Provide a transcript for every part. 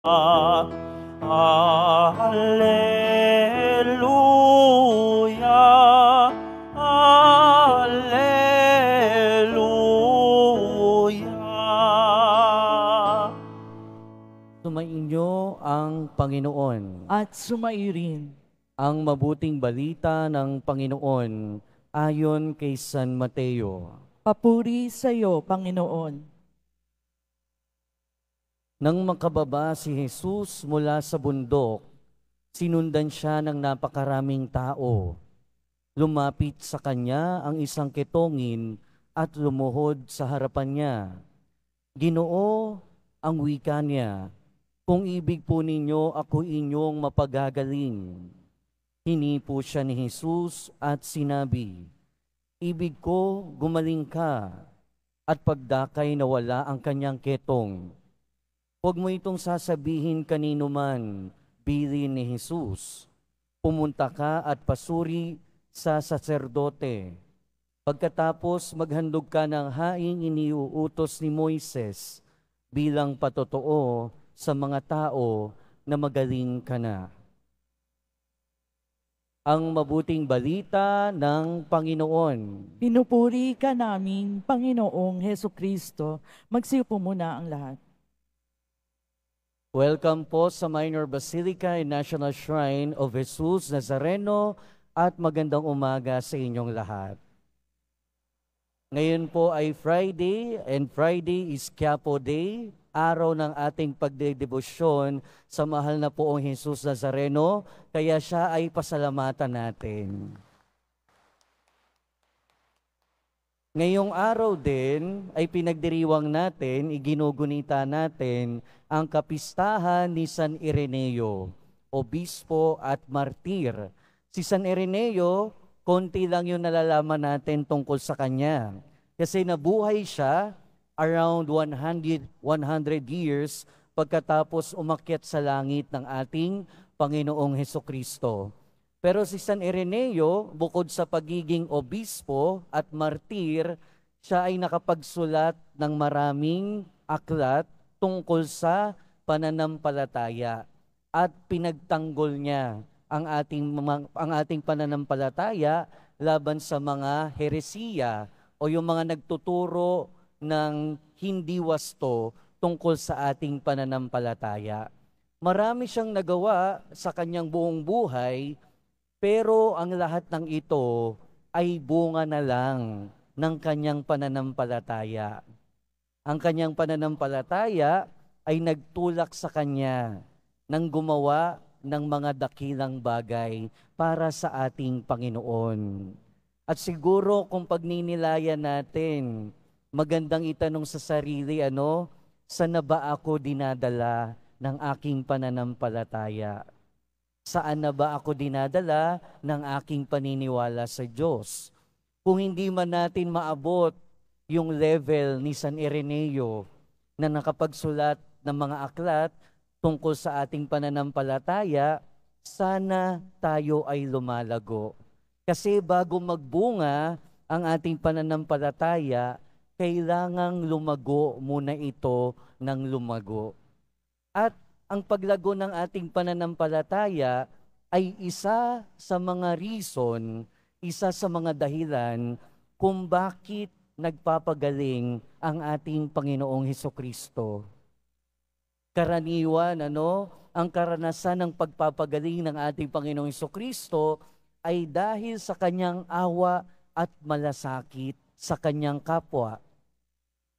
Alleluia, Alleluia. Sumainyo ang Panginoon. At sumairin Ang mabuting balita ng Panginoon ayon kay San Mateo. papuri sa iyo, Panginoon. Nang makababa si Jesus mula sa bundok, sinundan siya ng napakaraming tao. Lumapit sa kanya ang isang ketongin at lumuhod sa harapan niya. Ginoo, ang wika niya, kung ibig po ninyo, ako inyong mapagagaling. Hinipo siya ni Jesus at sinabi, ibig ko, gumaling ka, at pagdakay nawala ang kanyang ketong. Huwag mo itong sasabihin kanino man, bilin ni Jesus. Pumunta ka at pasuri sa saserdote. Pagkatapos maghandog ka ng haing iniuutos ni Moises bilang patotoo sa mga tao na magaling ka na. Ang mabuting balita ng Panginoon. Pinupuri ka namin, Panginoong Hesukristo. Magsiupo muna ang lahat. Welcome po sa Minor Basilica and National Shrine of Jesus Nazareno at magandang umaga sa inyong lahat. Ngayon po ay Friday and Friday is Quiapo Day, araw ng ating pagdedebosyon sa mahal na poong Jesus Nazareno, kaya siya ay pasalamatan natin. Ngayong araw din ay pinagdiriwang natin, iginugunita natin ang kapistahan ni San Ireneo, obispo at martir. Si San Ireneo, konti lang yung nalalaman natin tungkol sa kanya. Kasi nabuhay siya around 100 years pagkatapos umakyat sa langit ng ating Panginoong Hesukristo. Pero si San Ireneo, bukod sa pagiging obispo at martir, siya ay nakapagsulat ng maraming aklat tungkol sa pananampalataya at pinagtanggol niya ang ating pananampalataya laban sa mga heresiya o yung mga nagtuturo ng hindi wasto tungkol sa ating pananampalataya. Marami siyang nagawa sa kanyang buong buhay, pero ang lahat ng ito ay bunga na lang ng kanyang pananampalataya. Ang kanyang pananampalataya ay nagtulak sa kanya ng gumawa ng mga dakilang bagay para sa ating Panginoon. At siguro kung pagninilayan natin, magandang itanong sa sarili, saan na ba ako dinadala ng aking pananampalataya? Saan na ba ako dinadala ng aking paniniwala sa Diyos? Kung hindi man natin maabot yung level ni San Ireneo na nakapagsulat ng mga aklat tungkol sa ating pananampalataya, sana tayo ay lumalago. Kasi bago magbunga ang ating pananampalataya, kailangang lumago muna ito ng lumago. At ang paglago ng ating pananampalataya ay isa sa mga reason, isa sa mga dahilan kung bakit nagpapagaling ang ating Panginoong Hesukristo. Karaniwan, ang karanasan ng pagpapagaling ng ating Panginoong Hesukristo ay dahil sa kanyang awa at malasakit sa kanyang kapwa.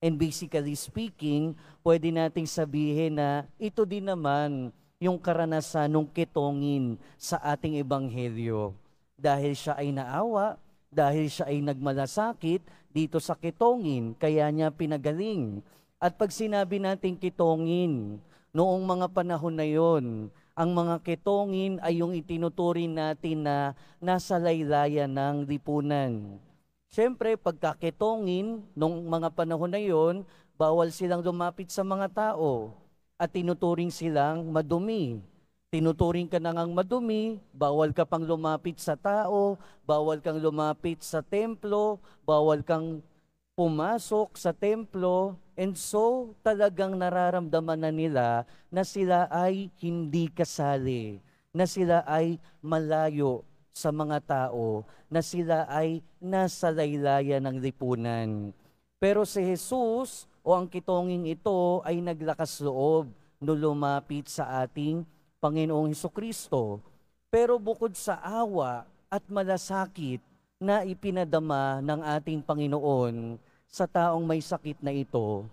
And basically speaking, pwede nating sabihin na ito din naman yung karanasan ng ketongin sa ating ebanghelyo. Dahil siya ay naawa, dahil siya ay nagmalasakit dito sa ketongin, kaya niya pinagaling. At pag sinabi natin ketongin, noong mga panahon na yon, ang mga ketongin ay yung itinuturing natin na nasa laylayan ng lipunan. Siyempre, pagkaketongin, nung mga panahon na yon, bawal silang lumapit sa mga tao at tinuturing silang madumi. Tinuturing ka na ngang madumi, bawal ka pang lumapit sa tao, bawal kang lumapit sa templo, bawal kang pumasok sa templo, and so talagang nararamdaman na nila na sila ay hindi kasali, na sila ay malayo sa mga tao, na sila ay nasa laylayan ng lipunan. Pero si Jesus o ang kitonging ito ay naglakas loob no lumapit sa ating Panginoong Hesukristo. Pero bukod sa awa at malasakit na ipinadama ng ating Panginoon sa taong may sakit na ito,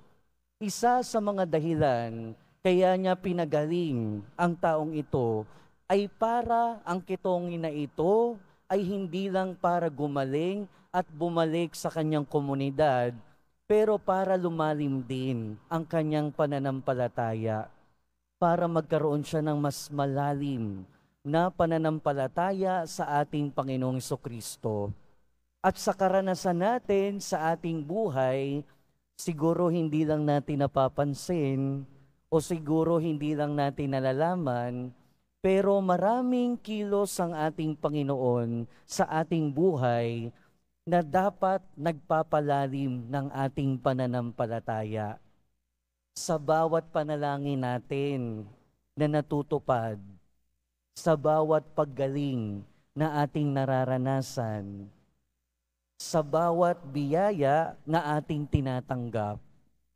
isa sa mga dahilan kaya niya pinagaling ang taong ito ay para ang kitongin na ito ay hindi lang para gumaling at bumalik sa kanyang komunidad, pero para lumalim din ang kanyang pananampalataya, para magkaroon siya ng mas malalim na pananampalataya sa ating Panginoong Hesukristo. At sa karanasan natin sa ating buhay, siguro hindi lang natin napapansin o siguro hindi lang natin nalalaman, pero maraming kilos ang ating Panginoon sa ating buhay na dapat nagpapalalim ng ating pananampalataya. Sa bawat panalangin natin na natutupad, sa bawat paggaling na ating nararanasan, sa bawat biyaya na ating tinatanggap,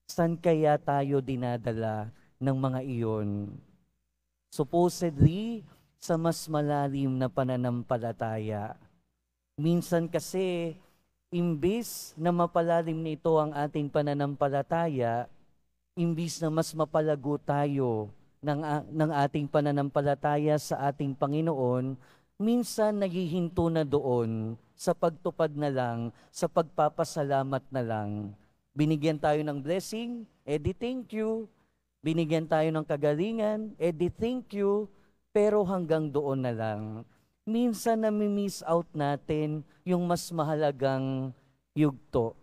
saan kaya tayo dinadala ng mga iyon? Supposedly, sa mas malalim na pananampalataya. Minsan kasi, imbis na mapalalim nito ang ating pananampalataya, imbis na mas mapalago tayo ng ating pananampalataya sa ating Panginoon, minsan naghihinto na doon sa pagtupad na lang, sa pagpapasalamat na lang. Binigyan tayo ng blessing, edi thank you. Binigyan tayo ng kagalingan, edi thank you. Pero hanggang doon na lang. Minsan nami-miss out natin yung mas mahalagang yugto,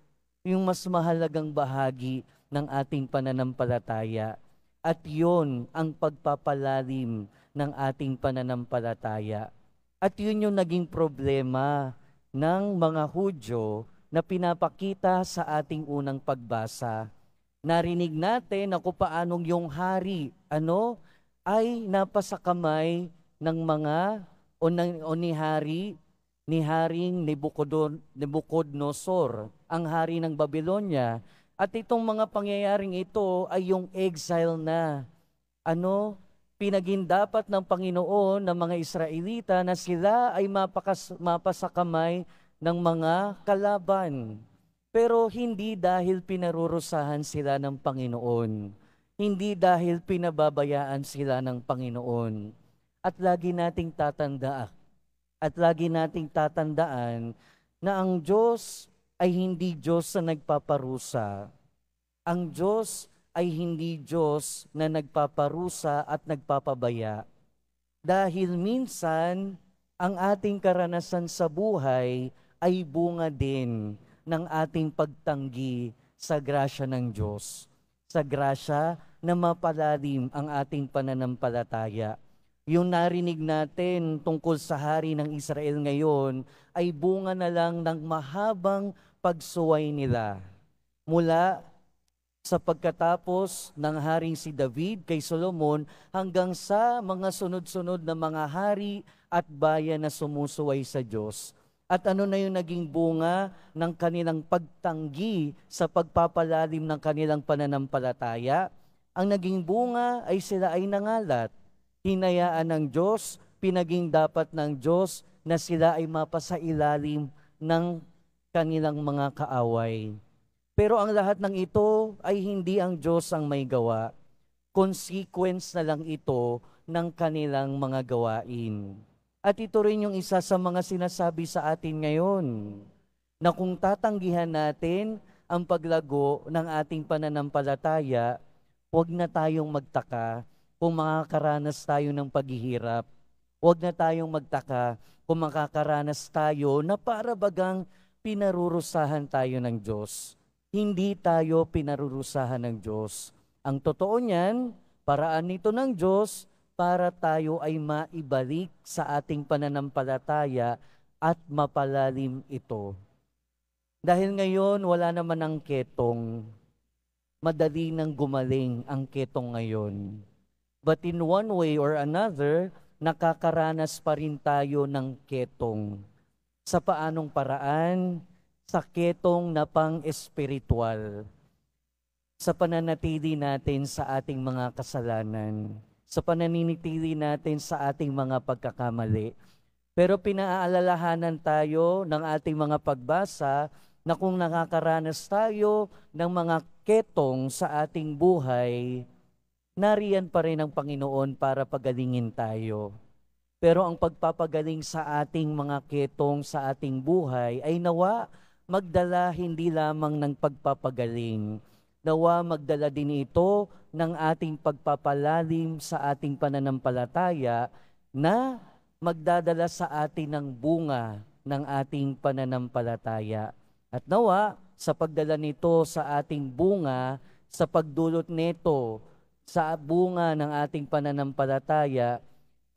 yung mas mahalagang bahagi ng ating pananampalataya. At yon ang pagpapalalim ng ating pananampalataya. At yun yung naging problema ng mga Hudyo na pinapakita sa ating unang pagbasa. Narinig natin na kung paanong yung hari, ay napasakamay ng mga ni Haring Nebuchadnezzar, ang hari ng Babylonia. At itong mga pangyayaring ito ay yung exile na. Pinagindapat ng Panginoon ng mga Israelita na sila ay mapasakamay ng mga kalaban. Pero hindi dahil pinarurusahan sila ng Panginoon. Hindi dahil pinababayaan sila ng Panginoon. At lagi nating tatandaan na ang Diyos ay hindi Diyos na nagpaparusa. Ang Diyos ay hindi Diyos na nagpaparusa at nagpapabaya. Dahil minsan, ang ating karanasan sa buhay ay bunga din ng ating pagtanggi sa grasya ng Diyos. Sa grasya na mapalalim ang ating pananampalataya. Yung narinig natin tungkol sa hari ng Israel ngayon ay bunga na lang ng mahabang pagsuway nila. Mula sa pagkatapos ng haring si David kay Solomon hanggang sa mga sunod-sunod na mga hari at bayan na sumusuway sa Diyos. At ano na yung naging bunga ng kanilang pagtanggi sa pagpapalalim ng kanilang pananampalataya? Ang naging bunga ay sila ay nangalat. Hinayaan ng Diyos, pinaging dapat ng Diyos na sila ay mapasailalim ng kanilang mga kaaway. Pero ang lahat ng ito ay hindi ang Diyos ang may gawa. Consequence na lang ito ng kanilang mga gawain. At ito rin yung isa sa mga sinasabi sa atin ngayon, na kung tatanggihan natin ang paglago ng ating pananampalataya, huwag na tayong magtaka kung makakaranas tayo ng paghihirap. Huwag na tayong magtaka kung makakaranas tayo na para bagang pinarurusahan tayo ng Diyos. Hindi tayo pinarurusahan ng Diyos. Ang totoo niyan, paraan nito ng Diyos para tayo ay maibalik sa ating pananampalataya at mapalalim ito. Dahil ngayon, wala naman ang ketong. Madali nang gumaling ang ketong ngayon. But in one way or another, nakakaranas pa rin tayo ng ketong. Sa paanong paraan? Sa ketong na pang-espiritual. Sa pananatili natin sa ating mga kasalanan. Sa pananatili natin sa ating mga pagkakamali. Pero pinaalalahanan tayo ng ating mga pagbasa na kung nakakaranas tayo ng mga ketong sa ating buhay, nariyan pa rin ang Panginoon para pagalingin tayo. Pero ang pagpapagaling sa ating mga ketong sa ating buhay ay nawa magdala hindi lamang ng pagpapagaling. Nawa magdala din ito ng ating pagpapalalim sa ating pananampalataya na magdadala sa atin ng bunga ng ating pananampalataya. At nawa, sa pagdala nito sa ating bunga, sa pagdulot nito sa bunga ng ating pananampalataya,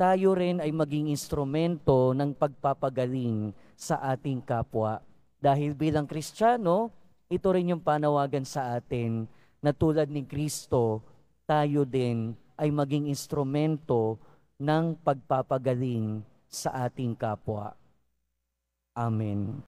tayo rin ay maging instrumento ng pagpapagaling sa ating kapwa. Dahil bilang Kristiyano, ito rin yung panawagan sa atin na tulad ni Kristo, tayo din ay maging instrumento ng pagpapagaling sa ating kapwa. Amen.